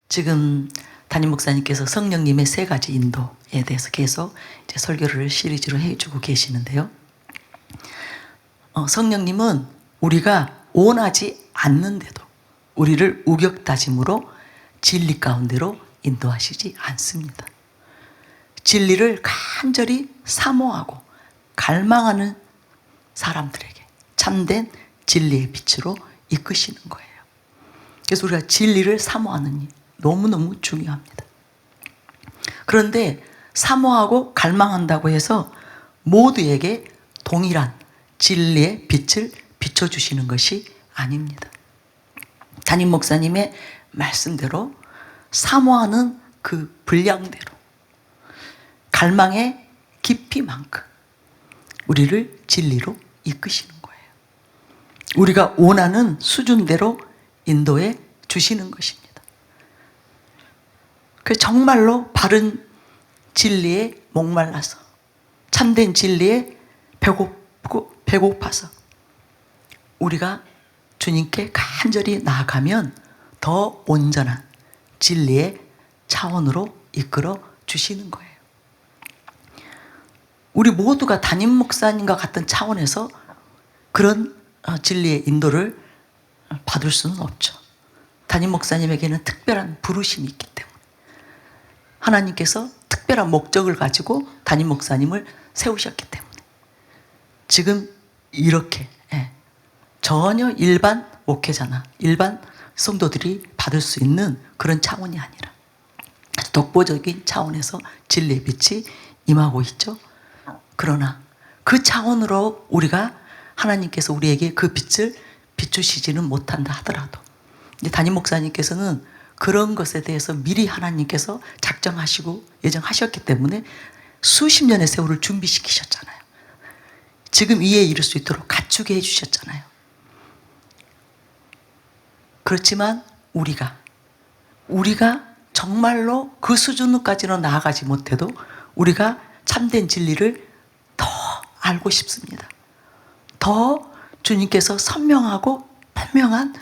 지금 담임 목사님께서 성령님의 세 가지 인도에 대해서 계속 이제 설교를 시리즈로 해주고 계시는데요. 성령님은 우리가 원하지 않는데도 우리를 우격다짐으로 진리 가운데로 인도하시지 않습니다. 진리를 간절히 사모하고 갈망하는 사람들에게 참된 진리의 빛으로 이끄시는 거예요. 그래서 우리가 진리를 사모하는 일 너무너무 중요합니다. 그런데 사모하고 갈망한다고 해서 모두에게 동일한 진리의 빛을 비춰주시는 것이 아닙니다. 담임 목사님의 말씀대로 사모하는 그 분량대로 갈망의 깊이만큼 우리를 진리로 이끄시는 거예요. 우리가 원하는 수준대로 인도해 주시는 것입니다. 그 정말로 바른 진리에 목말라서 참된 진리에 배고파서 우리가 주님께 간절히 나아가면 더 온전한 진리의 차원으로 이끌어 주시는 거예요. 우리 모두가 담임 목사님과 같은 차원에서 그런 진리의 인도를 받을 수는 없죠. 담임 목사님에게는 특별한 부르심이 있기 때문에 하나님께서 특별한 목적을 가지고 담임 목사님을 세우셨기 때문에 지금 이렇게 전혀 일반 목회자나 일반 성도들이 받을 수 있는 그런 차원이 아니라 독보적인 차원에서 진리의 빛이 임하고 있죠. 그러나 그 차원으로 우리가 하나님께서 우리에게 그 빛을 비추시지는 못한다 하더라도 담임 목사님께서는 그런 것에 대해서 미리 하나님께서 작정하시고 예정하셨기 때문에 수십 년의 세월을 준비시키셨잖아요. 지금 위에 이를 수 있도록 갖추게 해주셨잖아요. 그렇지만 우리가 정말로 그 수준까지는 나아가지 못해도 우리가 참된 진리를 더 알고 싶습니다. 더 주님께서 선명하고 분명한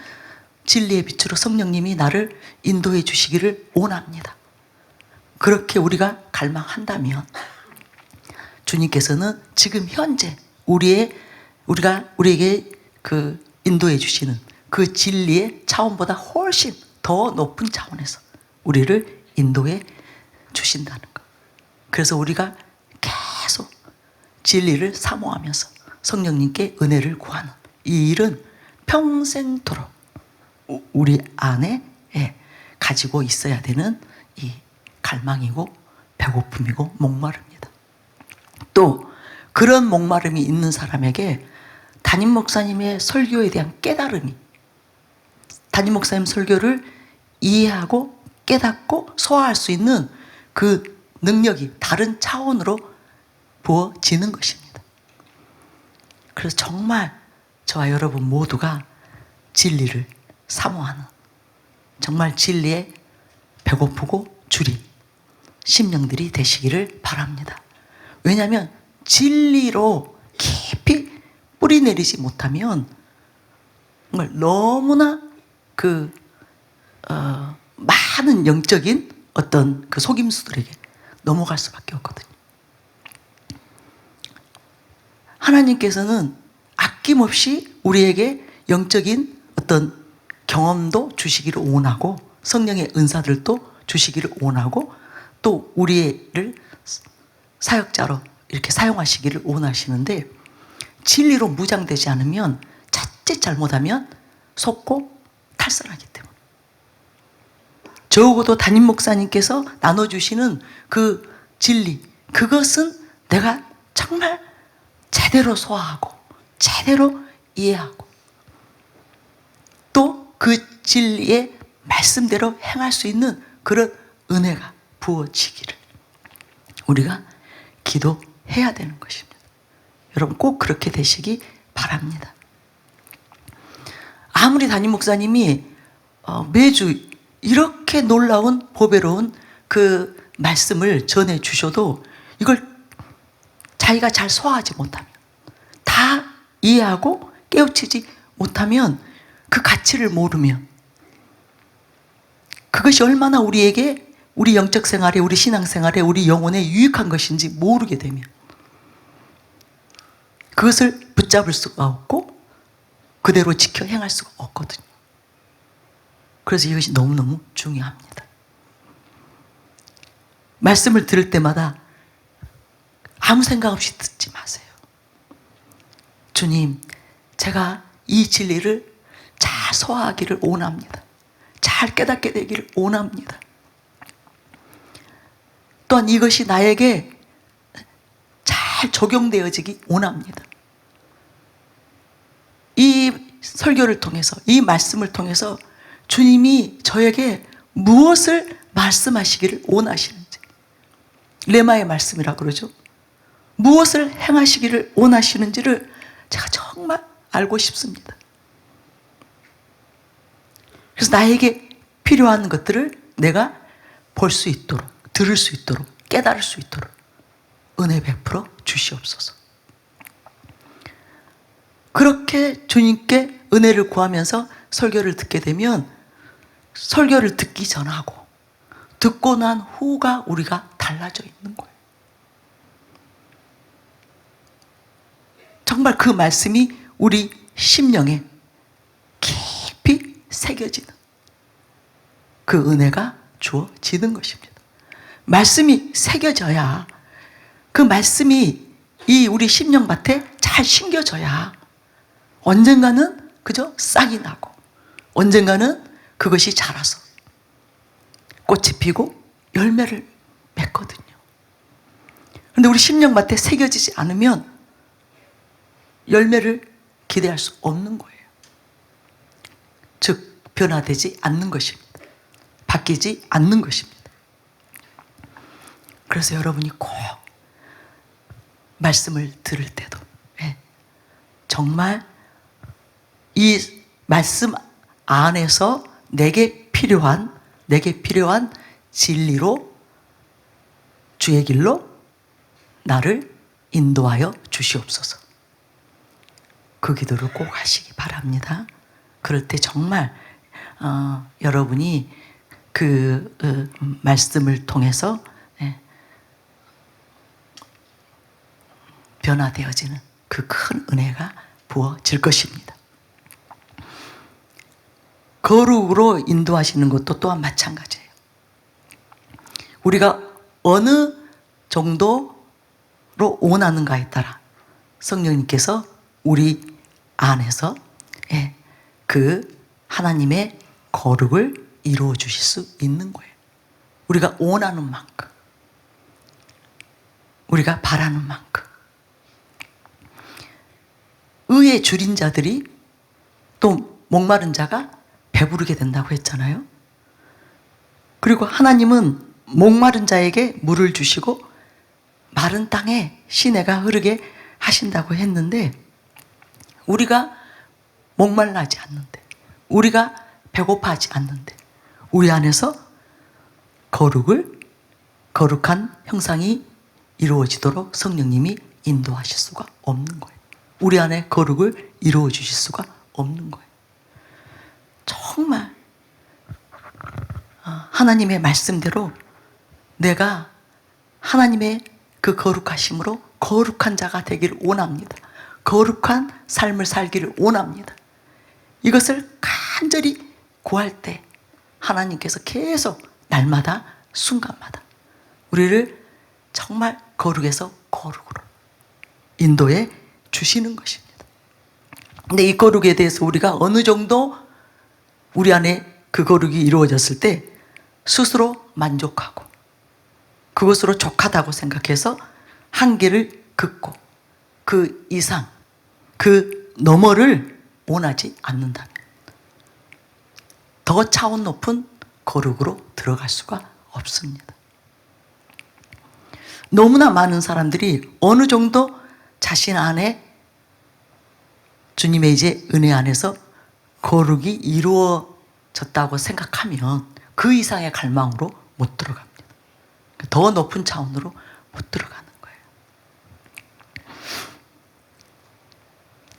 진리의 빛으로 성령님이 나를 인도해 주시기를 원합니다. 그렇게 우리가 갈망한다면 주님께서는 지금 현재 우리에게 그 인도해 주시는 그 진리의 차원보다 훨씬 더 높은 차원에서 우리를 인도해 주신다는 것. 그래서 우리가 계속 진리를 사모하면서 성령님께 은혜를 구하는 이 일은 평생토록 우리 안에 가지고 있어야 되는 이 갈망이고 배고픔이고 목마름입니다. 또 그런 목마름이 있는 사람에게 담임 목사님의 설교에 대한 깨달음이 담임 목사님 설교를 이해하고 깨닫고 소화할 수 있는 그 능력이 다른 차원으로 부어지는 것입니다. 그래서 정말 저와 여러분 모두가 진리를 사모하는 정말 진리에 배고프고 주린 심령들이 되시기를 바랍니다. 왜냐하면 진리로 깊이 뿌리 내리지 못하면 정말 너무나 많은 영적인 어떤 그 속임수들에게 넘어갈 수밖에 없거든요. 하나님께서는 아낌없이 우리에게 영적인 어떤 경험도 주시기를 원하고 성령의 은사들도 주시기를 원하고 또 우리를 사역자로 이렇게 사용하시기를 원하시는데 진리로 무장되지 않으면 자칫 잘못하면 속고 탈선하기 때문에 적어도 담임 목사님께서 나눠주시는 그 진리 그것은 내가 정말 제대로 소화하고 제대로 이해하고 또 그 진리의 말씀대로 행할 수 있는 그런 은혜가 부어지기를 우리가 기도해야 되는 것입니다. 여러분 꼭 그렇게 되시기 바랍니다. 아무리 담임 목사님이 매주 이렇게 놀라운 보배로운 그 말씀을 전해 주셔도 이걸 자기가 잘 소화하지 못하면 다 이해하고 깨우치지 못하면 그 가치를 모르면 그것이 얼마나 우리에게, 우리 영적 생활에, 우리 신앙 생활에, 우리 영혼에 유익한 것인지 모르게 되면 그것을 붙잡을 수가 없고 그대로 지켜 행할 수가 없거든요. 그래서 이것이 너무너무 중요합니다. 말씀을 들을 때마다 아무 생각 없이 듣지 마세요. 주님, 제가 이 진리를 잘 소화하기를 원합니다. 잘 깨닫게 되기를 원합니다. 또한 이것이 나에게 잘 적용되어지기 원합니다. 이 설교를 통해서, 이 말씀을 통해서 주님이 저에게 무엇을 말씀하시기를 원하시는지, 레마의 말씀이라 그러죠. 무엇을 행하시기를 원하시는지를 제가 정말 알고 싶습니다. 그래서 나에게 필요한 것들을 내가 볼 수 있도록, 들을 수 있도록, 깨달을 수 있도록 은혜 베풀어 주시옵소서. 그렇게 주님께 은혜를 구하면서 설교를 듣게 되면 설교를 듣기 전하고 듣고 난 후가 우리가 달라져 있는 거예요. 정말 그 말씀이 우리 심령에 깊이 새겨지는 그 은혜가 주어지는 것입니다. 말씀이 새겨져야, 그 말씀이 이 우리 심령밭에 잘 심겨져야 언젠가는 그저 싹이 나고 언젠가는 그것이 자라서 꽃이 피고 열매를 맺거든요. 그런데 우리 심령밭에 새겨지지 않으면 열매를 기대할 수 없는 거예요. 즉 변화되지 않는 것입니다. 바뀌지 않는 것입니다. 그래서 여러분이 꼭 말씀을 들을 때도 정말 이 말씀 안에서 내게 필요한 진리로, 주의 길로 나를 인도하여 주시옵소서. 그 기도를 꼭 하시기 바랍니다. 그럴 때 정말 여러분이 그 말씀을 통해서 변화되어지는 그 큰 은혜가 부어질 것입니다. 거룩으로 인도하시는 것도 또한 마찬가지예요. 우리가 어느 정도로 원하는가에 따라 성령님께서 우리 안에서 그 하나님의 거룩을 이루어 주실 수 있는 거예요. 우리가 원하는 만큼, 우리가 바라는 만큼. 의에 줄인 자들이, 또 목마른 자가 배부르게 된다고 했잖아요. 그리고 하나님은 목마른 자에게 물을 주시고 마른 땅에 시내가 흐르게 하신다고 했는데, 우리가 목말라하지 않는데, 우리가 배고파하지 않는데 우리 안에서 거룩한 형상이 이루어지도록 성령님이 인도하실 수가 없는 거예요. 우리 안에 거룩을 이루어 주실 수가 없는 거예요. 정말 하나님의 말씀대로 내가 하나님의 그 거룩하심으로 거룩한 자가 되기를 원합니다. 거룩한 삶을 살기를 원합니다. 이것을 간절히 구할 때 하나님께서 계속 날마다 순간마다 우리를 정말 거룩에서 거룩으로 인도해 주시는 것입니다. 근데 이 거룩에 대해서 우리가 어느 정도 우리 안에 그 거룩이 이루어졌을 때 스스로 만족하고 그것으로 족하다고 생각해서 한계를 긋고 그 이상, 그 너머를 원하지 않는다면 더 차원 높은 거룩으로 들어갈 수가 없습니다. 너무나 많은 사람들이 어느 정도 자신 안에 주님의 이제 은혜 안에서 거룩이 이루어졌다고 생각하면 그 이상의 갈망으로 못 들어갑니다. 더 높은 차원으로 못 들어가는 거예요.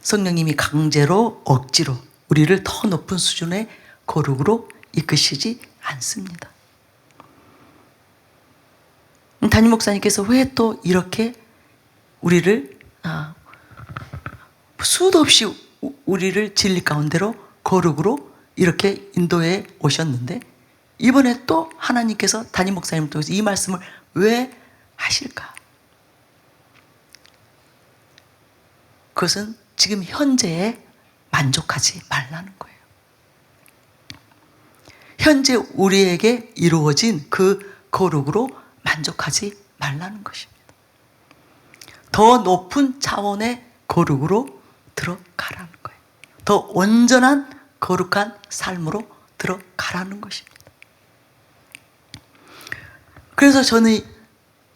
성령님이 강제로 억지로 우리를 더 높은 수준의 거룩으로 이끄시지 않습니다. 담임 목사님께서 왜 또 이렇게 우리를 수도 없이 우리를 진리 가운데로 거룩으로 이렇게 인도해 오셨는데 이번에 또 하나님께서 담임 목사님을 통해서 이 말씀을 왜 하실까? 그것은 지금 현재에 만족하지 말라는 거예요. 현재 우리에게 이루어진 그 거룩으로 만족하지 말라는 것입니다. 더 높은 차원의 거룩으로 들어가라는 거예요. 더 온전한 거룩한 삶으로 들어가라는 것입니다. 그래서 저는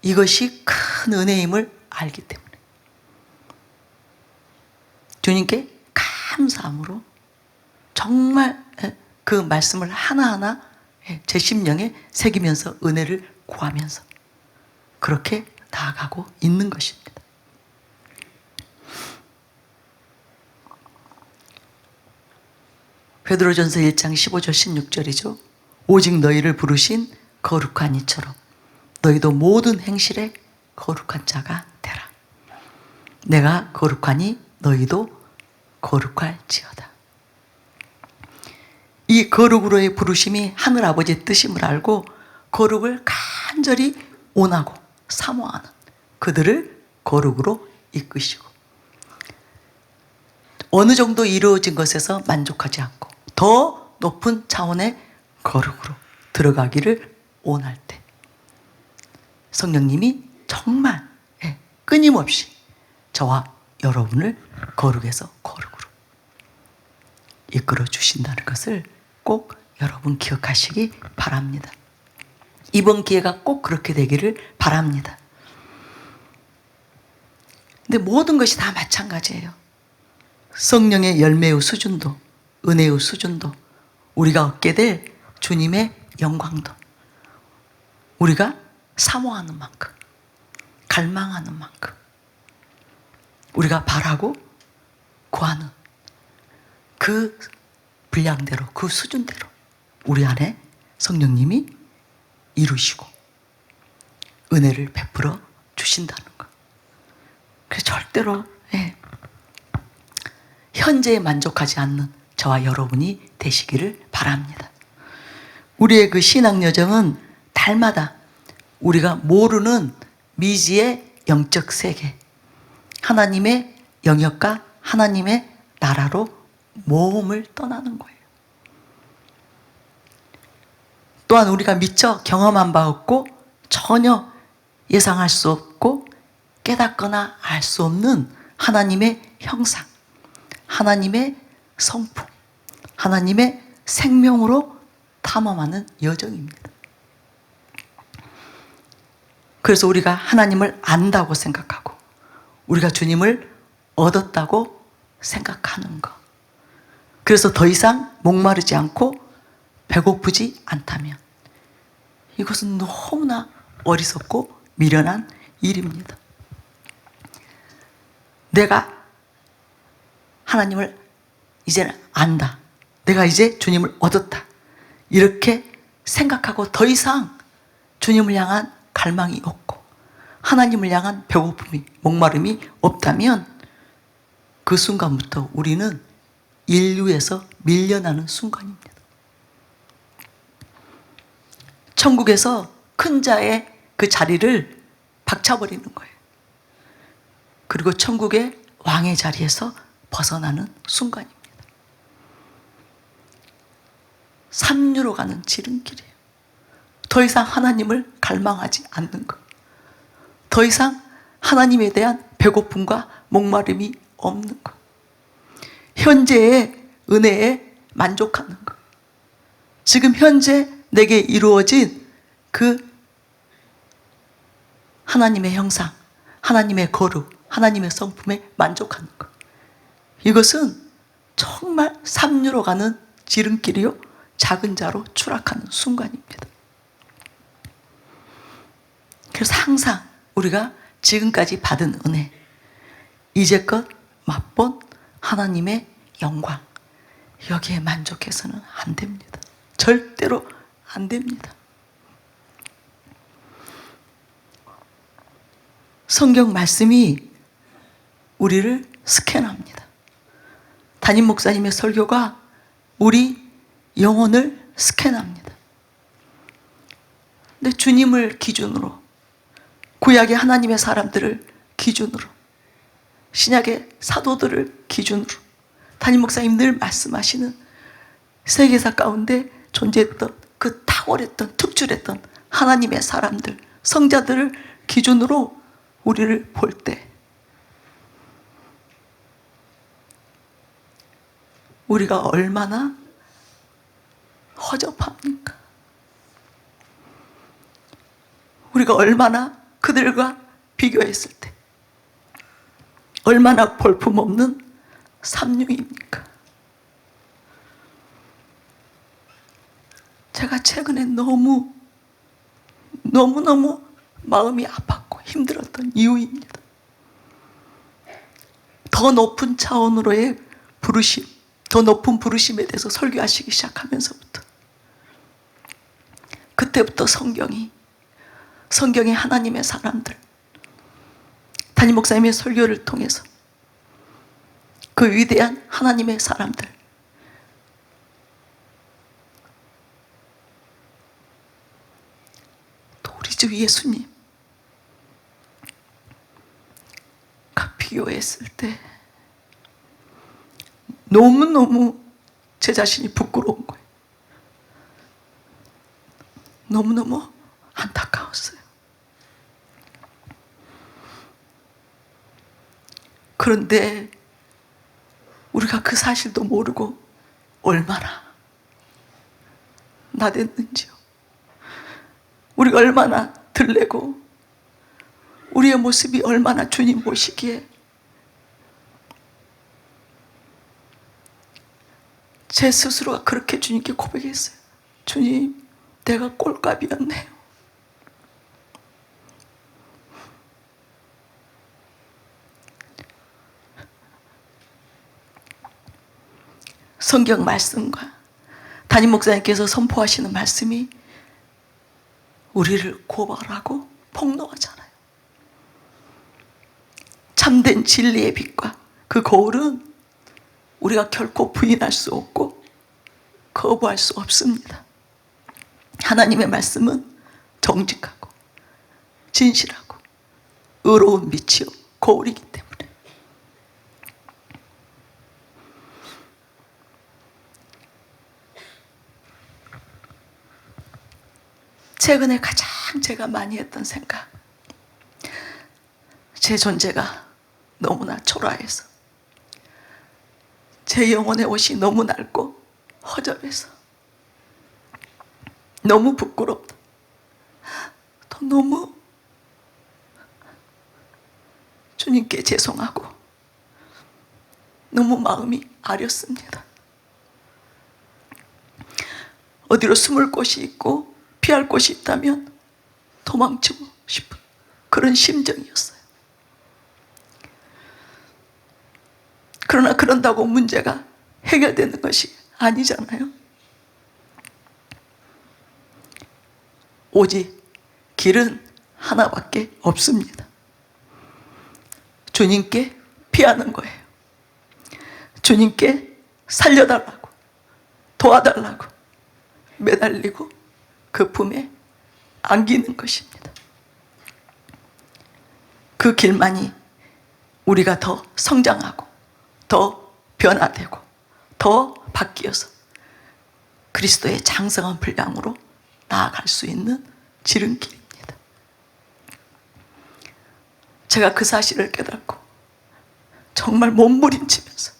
이것이 큰 은혜임을 알기 때문에 주님께 감사함으로 정말 그 말씀을 하나하나 제 심령에 새기면서 은혜를 구하면서 그렇게 나아가고 있는 것입니다. 베드로전서 1장 15절 16절이죠. 오직 너희를 부르신 거룩한 이처럼 너희도 모든 행실에 거룩한 자가 되라. 내가 거룩하니 너희도 거룩할지어다. 이 거룩으로의 부르심이 하늘아버지의 뜻임을 알고 거룩을 간절히 원하고 사모하는 그들을 거룩으로 이끄시고 어느 정도 이루어진 것에서 만족하지 않고 더 높은 차원의 거룩으로 들어가기를 원할 때 성령님이 정말 끊임없이 저와 여러분을 거룩에서 거룩으로 이끌어 주신다는 것을 꼭 여러분 기억하시기 바랍니다. 이번 기회가 꼭 그렇게 되기를 바랍니다. 근데 모든 것이 다 마찬가지예요. 성령의 열매의 수준도, 은혜의 수준도, 우리가 얻게 될 주님의 영광도, 우리가 사모하는 만큼, 갈망하는 만큼, 우리가 바라고 구하는 그 분량대로, 그 수준대로 우리 안에 성령님이 이루시고 은혜를 베풀어 주신다는 것. 그래서 절대로 현재에 만족하지 않는 저와 여러분이 되시기를 바랍니다. 우리의 그 신앙 여정은 달마다 우리가 모르는 미지의 영적 세계, 하나님의 영역과 하나님의 나라로 모험을 떠나는 거예요. 또한 우리가 미처 경험한 바 없고 전혀 예상할 수 없고 깨닫거나 알 수 없는 하나님의 형상, 하나님의 성품, 하나님의 생명으로 탐험하는 여정입니다. 그래서 우리가 하나님을 안다고 생각하고 우리가 주님을 얻었다고 생각하는 것, 그래서 더 이상 목마르지 않고 배고프지 않다면 이것은 너무나 어리석고 미련한 일입니다. 내가 하나님을 이제는 안다, 내가 이제 주님을 얻었다, 이렇게 생각하고 더 이상 주님을 향한 갈망이 없고 하나님을 향한 배고픔이, 목마름이 없다면 그 순간부터 우리는 인류에서 밀려나는 순간입니다. 천국에서 큰 자의 그 자리를 박차버리는 거예요. 그리고 천국의 왕의 자리에서 벗어나는 순간입니다. 삼류로 가는 지름길이에요. 더 이상 하나님을 갈망하지 않는 것, 더 이상 하나님에 대한 배고픔과 목마름이 없는 것, 현재의 은혜에 만족하는 것, 지금 현재 내게 이루어진 그 하나님의 형상, 하나님의 거룩, 하나님의 성품에 만족하는 것, 이것은 정말 삼류로 가는 지름길이요 작은 자로 추락하는 순간입니다. 그래서 항상 우리가 지금까지 받은 은혜, 이제껏 맛본 하나님의 영광, 여기에 만족해서는 안 됩니다. 절대로 안 됩니다. 성경 말씀이 우리를 스캔합니다. 담임 목사님의 설교가 우리 영혼을 스캔합니다. 근데 주님을 기준으로, 구약의 하나님의 사람들을 기준으로, 신약의 사도들을 기준으로 담임 목사님 늘 말씀하시는 세계사 가운데 존재했던 그 탁월했던, 특출했던 하나님의 사람들, 성자들을 기준으로 우리를 볼 때 우리가 얼마나 허접합니까? 우리가 얼마나 그들과 비교했을 때 얼마나 볼품없는 삼류입니까? 제가 최근에 너무너무 마음이 아팠고 힘들었던 이유입니다. 더 높은 차원으로의 부르심, 더 높은 부르심에 대해서 설교하시기 시작하면서부터, 그때부터 성경이 하나님의 사람들, 담임 목사님의 설교를 통해서 그 위대한 하나님의 사람들, 또 우리 주 예수님과 비교했을 때 너무너무 제 자신이 부끄러운 거예요. 너무너무 안타까웠어요. 그런데 우리가 그 사실도 모르고 얼마나 나댔는지요. 우리가 얼마나 들레고 우리의 모습이 얼마나 주님 보시기에 제 스스로가 그렇게 주님께 고백했어요. 주님, 내가 꼴값이었네요. 성경 말씀과 담임 목사님께서 선포하시는 말씀이 우리를 고발하고 폭로하잖아요. 참된 진리의 빛과 그 거울은 우리가 결코 부인할 수 없고 거부할 수 없습니다. 하나님의 말씀은 정직하고 진실하고 의로운 빛이요 거울이기 때문에 최근에 가장 제가 많이 했던 생각, 제 존재가 너무나 초라해서, 제 영혼의 옷이 너무 낡고 허접해서 너무 부끄럽다, 또 너무 주님께 죄송하고 너무 마음이 아렸습니다. 어디로 숨을 곳이 있고 피할 곳이 있다면 도망치고 싶은 그런 심정이었어요. 그러나 그런다고 문제가 해결되는 것이 아니잖아요. 오직 길은 하나밖에 없습니다. 주님께 피하는 거예요. 주님께 살려달라고, 도와달라고 매달리고 그 품에 안기는 것입니다. 그 길만이 우리가 더 성장하고 더 변화되고 더 바뀌어서 그리스도의 장성한 분량으로 나아갈 수 있는 지름길입니다. 제가 그 사실을 깨닫고 정말 몸부림치면서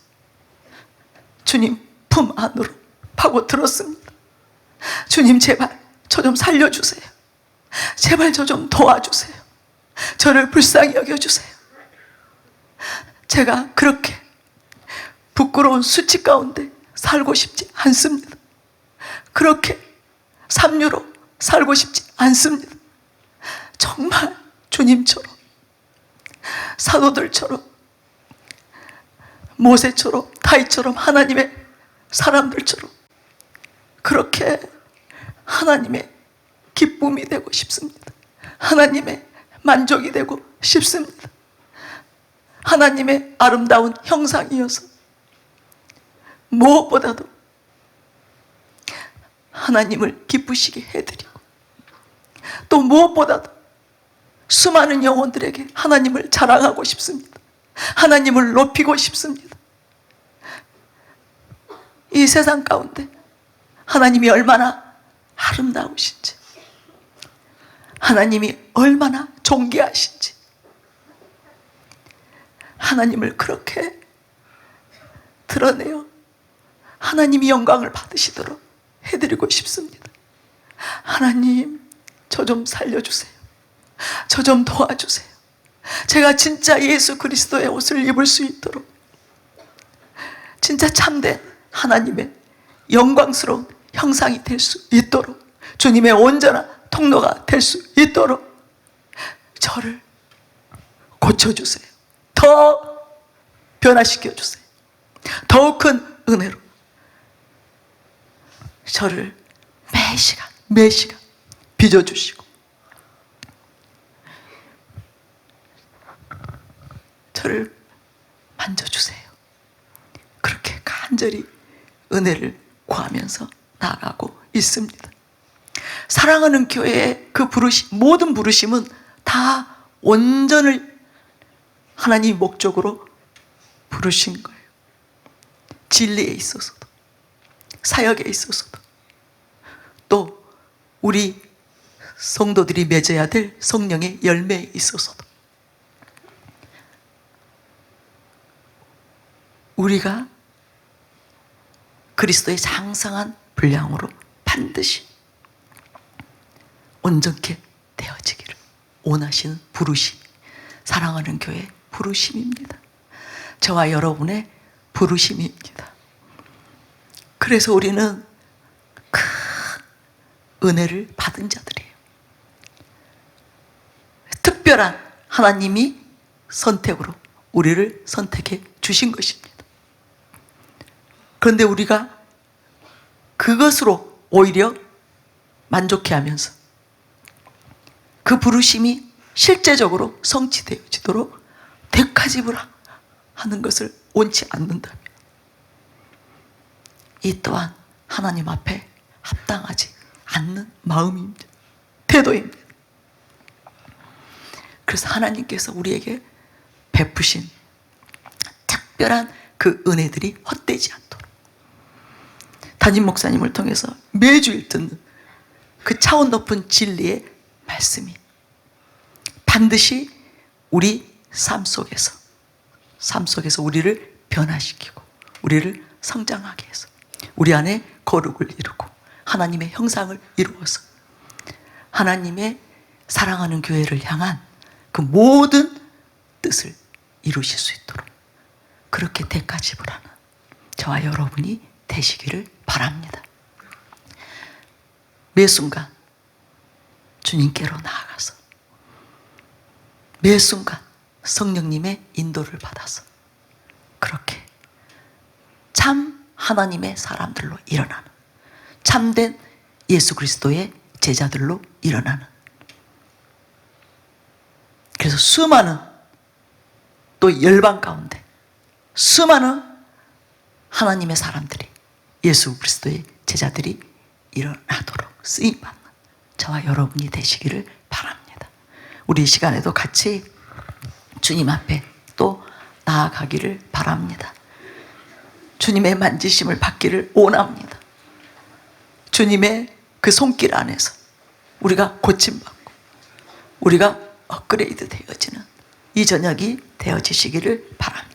주님 품 안으로 파고들었습니다. 주님 제발 저 좀 살려주세요. 제발 저 좀 도와주세요. 저를 불쌍히 여겨주세요. 제가 그렇게 부끄러운 수치 가운데 살고 싶지 않습니다. 그렇게 삼류로 살고 싶지 않습니다. 정말 주님처럼, 사도들처럼, 모세처럼, 다윗처럼, 하나님의 사람들처럼 그렇게 하나님의 기쁨이 되고 싶습니다. 하나님의 만족이 되고 싶습니다. 하나님의 아름다운 형상이어서 무엇보다도 하나님을 기쁘시게 해드리고, 또 무엇보다도 수많은 영혼들에게 하나님을 자랑하고 싶습니다. 하나님을 높이고 싶습니다. 이 세상 가운데 하나님이 얼마나 아름다우신지, 하나님이 얼마나 존귀하신지, 하나님을 그렇게 드러내어 하나님이 영광을 받으시도록 해드리고 싶습니다. 하나님, 저 좀 살려주세요. 저 좀 도와주세요. 제가 진짜 예수 그리스도의 옷을 입을 수 있도록, 진짜 참된 하나님의 영광스러운 형상이 될 수 있도록, 주님의 온전한 통로가 될 수 있도록 저를 고쳐주세요. 더 변화시켜주세요. 더욱 큰 은혜로 저를 매 시간 빚어주시고, 저를 만져주세요. 그렇게 간절히 은혜를 구하면서 나아가고 있습니다. 사랑하는 교회의 그 모든 부르심은 다 온전을 하나님 목적으로 부르신 거예요. 진리에 있어서도, 사역에 있어서도, 또 우리 성도들이 맺어야 될 성령의 열매에 있어서도 우리가 그리스도의 장성한 분량으로 반드시 온전케 되어지기를 원하시는 부르심, 사랑하는 교회의 부르심입니다. 저와 여러분의 부르심입니다. 그래서 우리는 큰 은혜를 받은 자들이에요. 특별한 하나님이 선택으로 우리를 선택해 주신 것입니다. 그런데 우리가 그것으로 오히려 만족해하면서 그 부르심이 실제적으로 성취되어지도록 되찾임을 하는 것을 원치 않는다면, 이 또한 하나님 앞에 합당하지 않는 마음입니다. 태도입니다. 그래서 하나님께서 우리에게 베푸신 특별한 그 은혜들이 헛되지 않도록 담임 목사님을 통해서 매주일 듣는 그 차원 높은 진리의 말씀이 반드시 우리 삶 속에서 우리를 변화시키고 우리를 성장하게 해서 우리 안에 거룩을 이루고 하나님의 형상을 이루어서 하나님의 사랑하는 교회를 향한 그 모든 뜻을 이루실 수 있도록 그렇게 되찾임을 하는 저와 여러분이 되시기를 바랍니다. 매 순간 주님께로 나아가서 매 순간 성령님의 인도를 받아서 그렇게 참 하나님의 사람들로 일어나는, 참된 예수 그리스도의 제자들로 일어나는, 그래서 수많은 또 열방 가운데 수많은 하나님의 사람들이, 예수 그리스도의 제자들이 일어나도록 쓰임받는 저와 여러분이 되시기를 바랍니다. 우리 이 시간에도 같이 주님 앞에 또 나아가기를 바랍니다. 주님의 만지심을 받기를 원합니다. 주님의 그 손길 안에서 우리가 고침받고 우리가 업그레이드 되어지는 이 저녁이 되어지시기를 바랍니다.